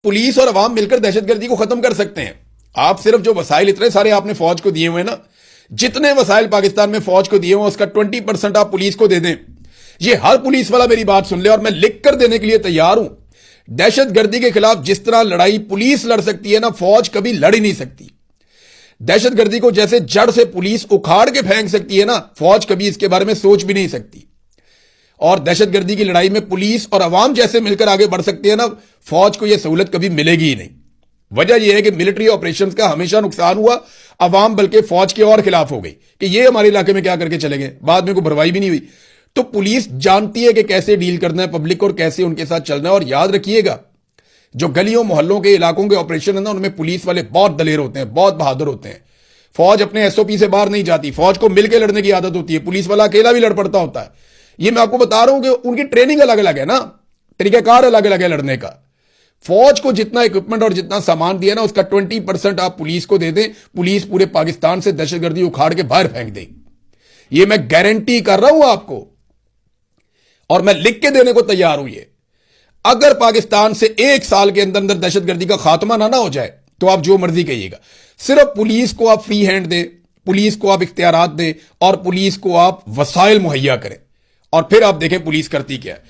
Police और अवाम मिलकर दहशतगर्दी को खत्म कर सकते हैं। आप सिर्फ जो वसाइल इतने सारे आपने फौज को दिए हुए ना, जितने वसाइल पाकिस्तान में फौज को दिए हुए उसका 20% आप पुलिस को दे दें। ये हर पुलिस वाला मेरी बात सुन ले और मैं लिख कर देने के लिए तैयार हूं। दहशतगर्दी के खिलाफ जिस तरह लड़ाई पुलिस लड़ सकती है ना, फौज कभी लड़ ही नहीं सकती। दहशतगर्दी को जैसे जड़ से पुलिस उखाड़ के फेंक सकती है ना, फौज कभी इसके बारे में सोच भी नहीं सकती। और दहशतगर्दी की लड़ाई में पुलिस और अवाम जैसे मिलकर आगे बढ़ सकते हैं ना, फौज को यह सहूलत कभी मिलेगी ही नहीं। वजह यह है कि मिलिट्री ऑपरेशंस का हमेशा नुकसान हुआ, अवाम बल्कि फौज के और खिलाफ हो गई कि ये हमारे इलाके में क्या करके चले गए, बाद में कोई भरवाई भी नहीं हुई। तो पुलिस जानती है कि कैसे डील करना है पब्लिक और कैसे उनके साथ चलना है। और याद रखिएगा, जो गलियों मोहल्लों के इलाकों के ऑपरेशन है ना, उनमें पुलिस वाले बहुत दलेर होते हैं, बहुत बहादुर होते हैं। फौज अपने एसओपी से बाहर नहीं जाती, फौज को मिलकर लड़ने की आदत होती है। पुलिस वाला अकेला भी लड़ पड़ता होता है। ये मैं आपको बता रहा हूं कि उनकी ट्रेनिंग अलग अलग है ना, तरीकाकार अलग अलग है लड़ने का। फौज को जितना इक्विपमेंट और जितना सामान दिया ना, उसका 20% आप पुलिस को दे दें, पुलिस पूरे पाकिस्तान से दहशतगर्दी उखाड़ के बाहर फेंक देगी। ये मैं गारंटी कर रहा हूं आपको, और मैं लिख के देने को तैयार हूं। ये अगर पाकिस्तान से 1 साल के अंदर अंदर दहशतगर्दी का खात्मा ना हो जाए तो आप जो मर्जी कहिएगा, सिर्फ पुलिस को आप फ्री हैंड दें, पुलिस को आप इख्तियारात दें और पुलिस को आप वसाइल मुहैया करें, और फिर आप देखें पुलिस करती क्या है।